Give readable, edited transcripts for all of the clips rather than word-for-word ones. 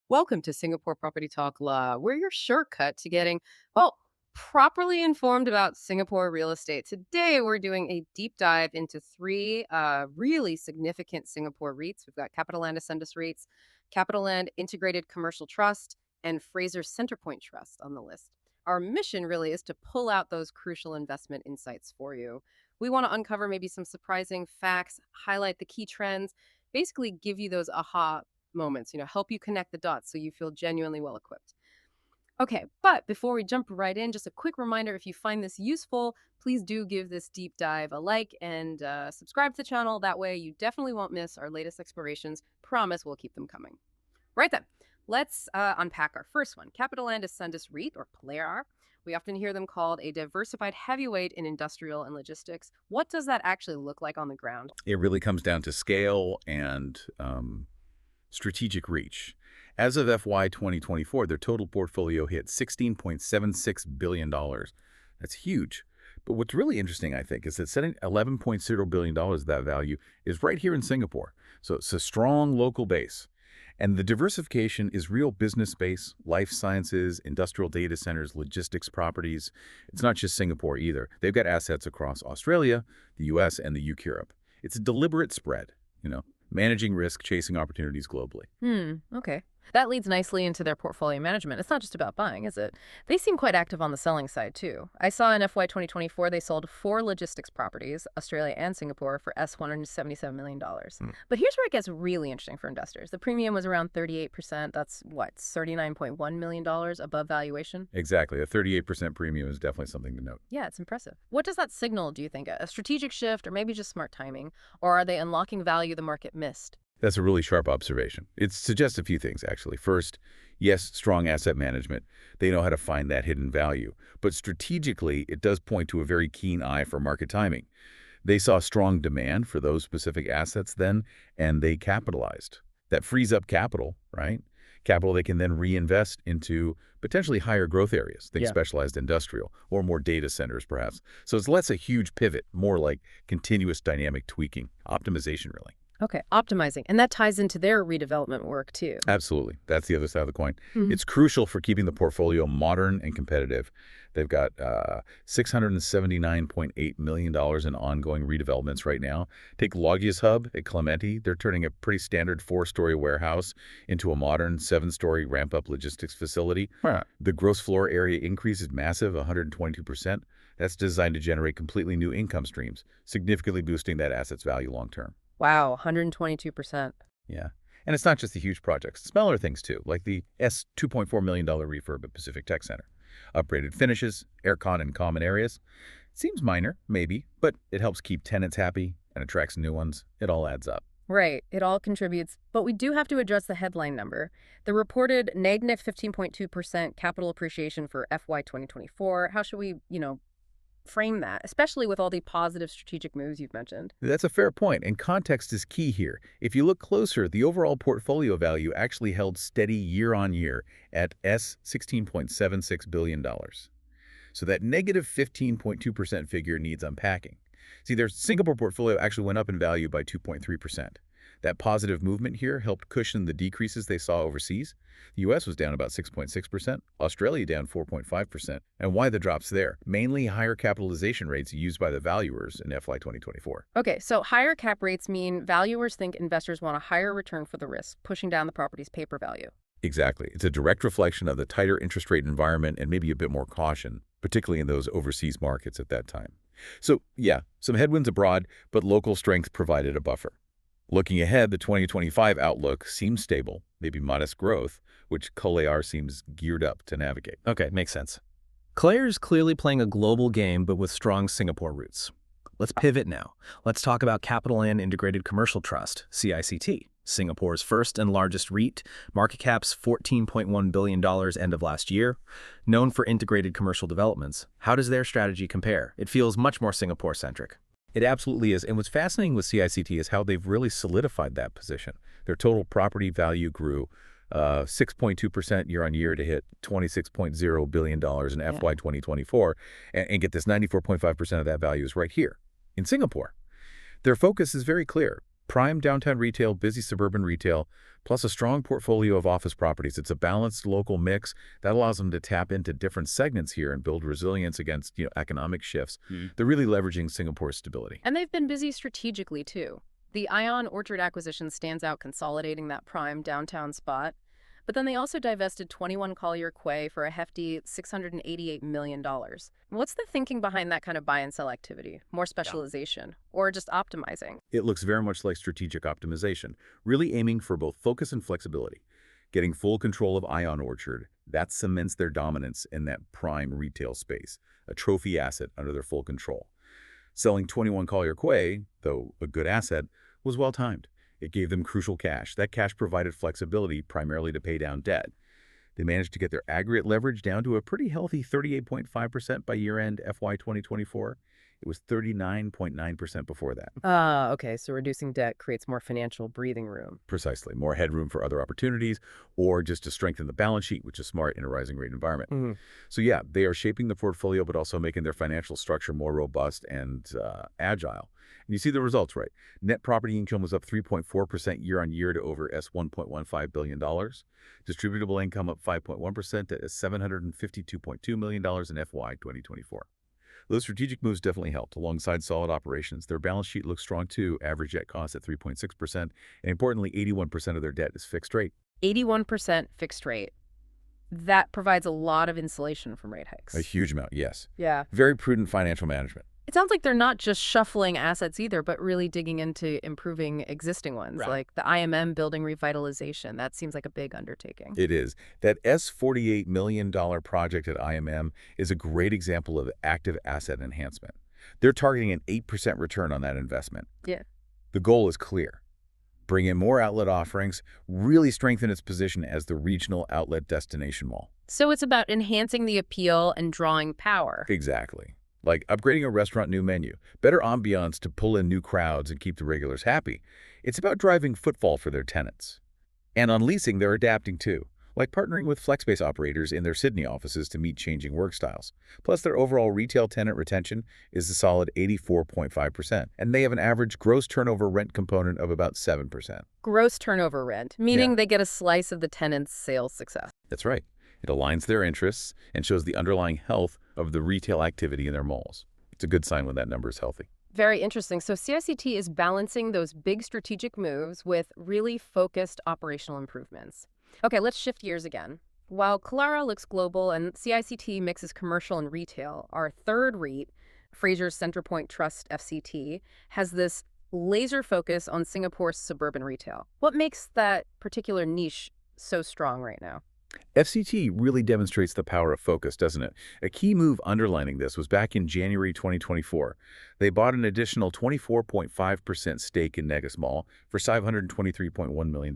Welcome to Singapore Property Talk Law. We're your shortcut to getting, well, properly informed about Singapore real estate. Today, we're doing a deep dive into three really significant Singapore REITs. We've got CapitaLand Ascendas REITs, CapitaLand Integrated Commercial Trust, and Frasers Centrepoint Trust on the list. Our mission really is to pull out those crucial investment insights for you. We want to uncover maybe some surprising facts, highlight the key trends, basically give you those aha moments, help you connect the dots so you feel genuinely well equipped. Okay, but before we jump right in, just a quick reminder, if you find this useful, please do give this deep dive a like and subscribe to the channel. That way you definitely won't miss our latest explorations. Promise we'll keep them coming. Right then, let's unpack our first one, CapitaLand Ascendas REIT, or CLAR. We often hear them called a diversified heavyweight in industrial and logistics. What does that actually look like on the ground? It really comes down to scale and strategic reach. As of FY 2024, their total portfolio hit $16.76 billion. That's huge. But what's really interesting, I think, is that setting $11.0 billion of that value is right here in Singapore. So it's a strong local base. And the diversification is real business base, life sciences, industrial data centers, logistics properties. It's not just Singapore either. They've got assets across Australia, the US, and the UK Europe. It's a deliberate spread, managing risk, chasing opportunities globally. Okay. That leads nicely into their portfolio management. It's not just about buying, is it? They seem quite active on the selling side, too. I saw in FY 2024 they sold 4 logistics properties, Australia and Singapore, for $177 million. But here's where it gets really interesting for investors. The premium was around 38%. That's, what, $39.1 million above valuation? Exactly. A 38% premium is definitely something to note. Yeah, it's impressive. What does that signal, do you think? A strategic shift or maybe just smart timing? Or are they unlocking value the market missed? That's a really sharp observation. It suggests a few things, actually. First, yes, strong asset management. They know how to find that hidden value. But strategically, it does point to a very keen eye for market timing. They saw strong demand for those specific assets then, and they capitalized. That frees up capital, right? Capital they can then reinvest into potentially higher growth areas, think specialized industrial, or more data centers, perhaps. So it's less a huge pivot, more like continuous dynamic tweaking, optimization, really. Okay, optimizing. And that ties into their redevelopment work, too. Absolutely. That's the other side of the coin. It's crucial for keeping the portfolio modern and competitive. They've got $679.8 million in ongoing redevelopments right now. Take Logias Hub at Clementi. They're turning a pretty standard 4-story warehouse into a modern 7-story ramp-up logistics facility. The gross floor area increase is massive, 122%. That's designed to generate completely new income streams, significantly boosting that asset's value long-term. Wow, 122%. Yeah. And it's not just the huge projects. Smaller things, too, like the $2.4 million refurb at Pacific Tech Center. Upgraded finishes, aircon in common areas. It seems minor, maybe, but it helps keep tenants happy and attracts new ones. It all adds up. Right. It all contributes. But we do have to address the headline number. The reported negative 15.2% capital appreciation for FY 2024. How should we, frame that, especially with all the positive strategic moves you've mentioned? That's a fair point, and context is key here. If you look closer, the overall portfolio value actually held steady year on year at $16.76 billion. So that negative 15.2% figure needs unpacking. See, their Singapore portfolio actually went up in value by 2.3%. That positive movement here helped cushion the decreases they saw overseas. The U.S. was down about 6.6%, Australia down 4.5%. And why the drops there? Mainly higher capitalization rates used by the valuers in FY 2024. Okay, so higher cap rates mean valuers think investors want a higher return for the risk, pushing down the property's paper value. Exactly. It's a direct reflection of the tighter interest rate environment and maybe a bit more caution, particularly in those overseas markets at that time. So, yeah, some headwinds abroad, but local strength provided a buffer. Looking ahead, the 2025 outlook seems stable, maybe modest growth, which CLAR seems geared up to navigate. Okay, makes sense. CLAR is clearly playing a global game, but with strong Singapore roots. Let's pivot now. Let's talk about CapitaLand Integrated Commercial Trust, CICT, Singapore's first and largest REIT, market cap's $14.1 billion end of last year. Known for integrated commercial developments, how does their strategy compare? It feels much more Singapore-centric. It absolutely is. And what's fascinating with CICT is how they've really solidified that position. Their total property value grew 6.2% year on year to hit $26.0 billion in FY 2024. And get this, 94.5% of that value is right here in Singapore. Their focus is very clear. Prime downtown retail, busy suburban retail, plus a strong portfolio of office properties. It's a balanced local mix that allows them to tap into different segments here and build resilience against, economic shifts. They're really leveraging Singapore's stability. And they've been busy strategically, too. The Ion Orchard acquisition stands out, consolidating that prime downtown spot. But then they also divested 21 Collier Quay for a hefty $688 million. What's the thinking behind that kind of buy and sell activity? More specialization or just optimizing? It looks very much like strategic optimization, really aiming for both focus and flexibility. Getting full control of Ion Orchard, that cements their dominance in that prime retail space, a trophy asset under their full control. Selling 21 Collier Quay, though a good asset, was well-timed. It gave them crucial cash. That cash provided flexibility primarily to pay down debt. They managed to get their aggregate leverage down to a pretty healthy 38.5% by year-end FY 2024. It was 39.9% before that. Okay, so reducing debt creates more financial breathing room. Precisely. More headroom for other opportunities or just to strengthen the balance sheet, which is smart in a rising rate environment. So yeah, they are shaping the portfolio, but also making their financial structure more robust and agile. And you see the results, right? Net property income was up 3.4% year-on-year to over $1.15 billion. Distributable income up 5.1% to $752.2 million in FY 2024. Those strategic moves definitely helped. Alongside solid operations, their balance sheet looks strong too. Average debt cost at 3.6%, and importantly, 81% of their debt is fixed rate. 81% fixed rate. That provides a lot of insulation from rate hikes. A huge amount, yes. Yeah. Very prudent financial management. It sounds like they're not just shuffling assets either, but really digging into improving existing ones, like the IMM building revitalization. That seems like a big undertaking. It is. That $48 million project at IMM is a great example of active asset enhancement. They're targeting an 8% return on that investment. Yeah. The goal is clear. Bring in more outlet offerings, really strengthen its position as the regional outlet destination mall. So it's about enhancing the appeal and drawing power. Exactly. Like upgrading a restaurant new menu, better ambiance to pull in new crowds and keep the regulars happy. It's about driving footfall for their tenants. And on leasing, they're adapting too, like partnering with FlexSpace operators in their Sydney offices to meet changing work styles. Plus, their overall retail tenant retention is a solid 84.5%, and they have an average gross turnover rent component of about 7%. Gross turnover rent, meaning they get a slice of the tenant's sales success. That's right. It aligns their interests and shows the underlying health of the retail activity in their malls. It's a good sign when that number is healthy. Very interesting. So CICT is balancing those big strategic moves with really focused operational improvements. Okay, let's shift gears again. While CLAR looks global and CICT mixes commercial and retail, our third REIT, Frasers Centrepoint Trust FCT, has this laser focus on Singapore's suburban retail. What makes that particular niche so strong right now? FCT really demonstrates the power of focus, doesn't it? A key move underlining this was back in January 2024. They bought an additional 24.5% stake in Negus Mall for $523.1 million.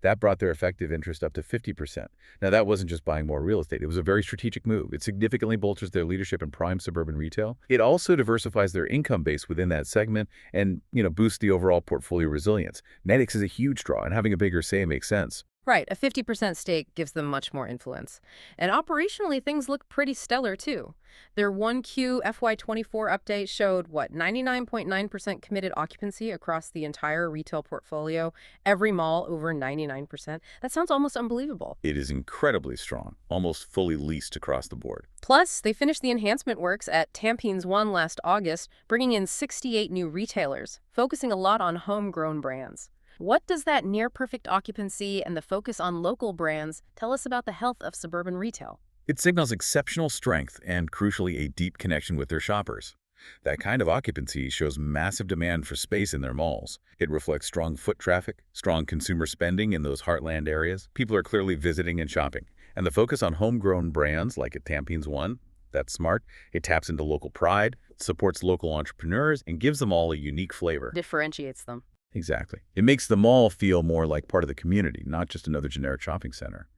That brought their effective interest up to 50%. Now, that wasn't just buying more real estate. It was a very strategic move. It significantly bolsters their leadership in prime suburban retail. It also diversifies their income base within that segment and, boosts the overall portfolio resilience. Negus is a huge draw, and having a bigger say makes sense. Right, a 50% stake gives them much more influence. And operationally, things look pretty stellar, too. Their 1Q FY24 update showed, 99.9% committed occupancy across the entire retail portfolio, every mall over 99%. That sounds almost unbelievable. It is incredibly strong, almost fully leased across the board. Plus, they finished the enhancement works at Tampines 1 last August, bringing in 68 new retailers, focusing a lot on homegrown brands. What does that near-perfect occupancy and the focus on local brands tell us about the health of suburban retail? It signals exceptional strength and, crucially, a deep connection with their shoppers. That kind of occupancy shows massive demand for space in their malls. It reflects strong foot traffic, strong consumer spending in those heartland areas. People are clearly visiting and shopping. And the focus on homegrown brands like at Tampines 1, that's smart. It taps into local pride, supports local entrepreneurs, and gives them all a unique flavor. Differentiates them. Exactly. It makes the mall feel more like part of the community, not just another generic shopping center.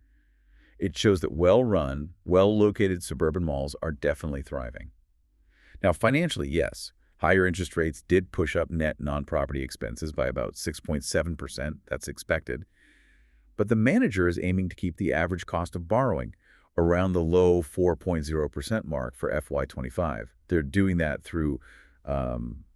It shows that well-run, well-located suburban malls are definitely thriving. Now, financially, yes, higher interest rates did push up net non-property expenses by about 6.7%. That's expected. But the manager is aiming to keep the average cost of borrowing around the low 4.0% mark for FY25. They're doing that through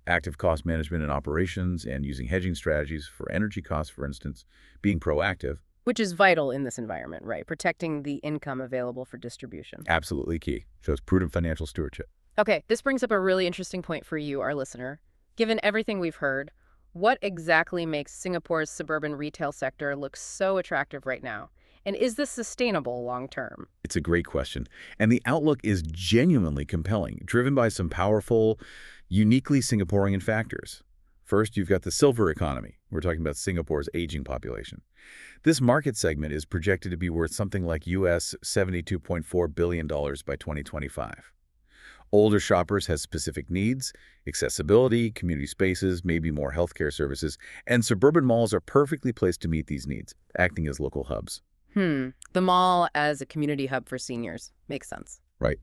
active cost management and operations, and using hedging strategies for energy costs, for instance, being proactive. Which is vital in this environment, right? Protecting the income available for distribution. Absolutely key. Shows prudent financial stewardship. Okay, this brings up a really interesting point for you, our listener. Given everything we've heard, what exactly makes Singapore's suburban retail sector look so attractive right now? And is this sustainable long term? It's a great question. And the outlook is genuinely compelling, driven by some powerful, uniquely Singaporean factors. First, you've got the silver economy. We're talking about Singapore's aging population. This market segment is projected to be worth something like US $72.4 billion by 2025. Older shoppers have specific needs, accessibility, community spaces, maybe more healthcare services, and suburban malls are perfectly placed to meet these needs, acting as local hubs. The mall as a community hub for seniors. Makes sense. Right.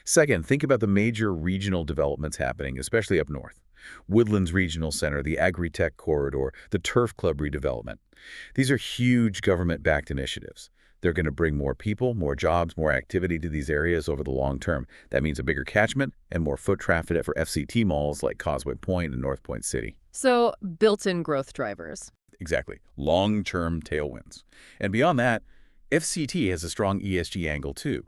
Second, think about the major regional developments happening, especially up north. Woodlands Regional Center, the Agri-Tech Corridor, the Turf Club redevelopment. These are huge government-backed initiatives. They're going to bring more people, more jobs, more activity to these areas over the long term. That means a bigger catchment and more foot traffic for FCT malls like Causeway Point and North Point City. So, built-in growth drivers. Exactly. Long-term tailwinds. And beyond that, FCT has a strong ESG angle too.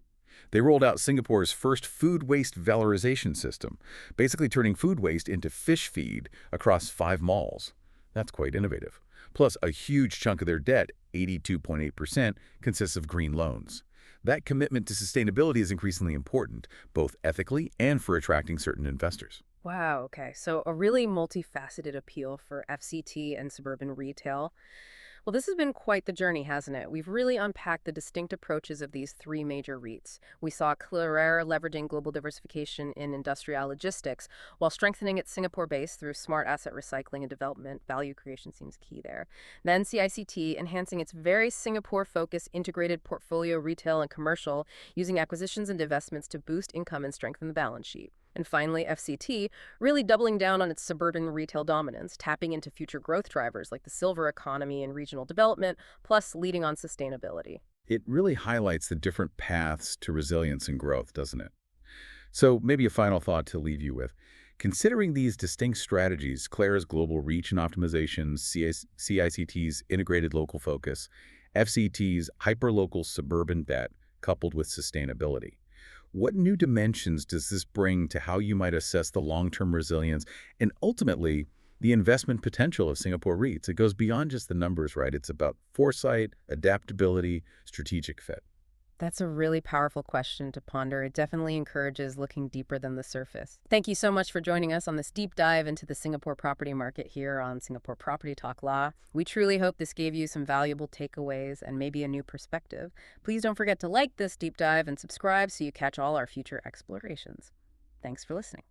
They rolled out Singapore's first food waste valorization system, basically turning food waste into fish feed across 5 malls. That's quite innovative. Plus, a huge chunk of their debt, 82.8%, consists of green loans. That commitment to sustainability is increasingly important, both ethically and for attracting certain investors. Wow, okay. So a really multifaceted appeal for FCT and suburban retail. Well, this has been quite the journey, hasn't it? We've really unpacked the distinct approaches of these 3 major REITs. We saw CLAR leveraging global diversification in industrial logistics while strengthening its Singapore base through smart asset recycling and development. Value creation seems key there. Then CICT enhancing its very Singapore-focused integrated portfolio retail and commercial using acquisitions and divestments to boost income and strengthen the balance sheet. And finally, FCT really doubling down on its suburban retail dominance, tapping into future growth drivers like the silver economy and regional development, plus leading on sustainability. It really highlights the different paths to resilience and growth, doesn't it? So maybe a final thought to leave you with. Considering these distinct strategies, CLAR's global reach and optimization, CICT's integrated local focus, FCT's hyperlocal suburban bet, coupled with sustainability, what new dimensions does this bring to how you might assess the long-term resilience and ultimately the investment potential of Singapore REITs? It goes beyond just the numbers, right? It's about foresight, adaptability, strategic fit. That's a really powerful question to ponder. It definitely encourages looking deeper than the surface. Thank you so much for joining us on this deep dive into the Singapore property market here on Singapore Property Talk Law. We truly hope this gave you some valuable takeaways and maybe a new perspective. Please don't forget to like this deep dive and subscribe so you catch all our future explorations. Thanks for listening.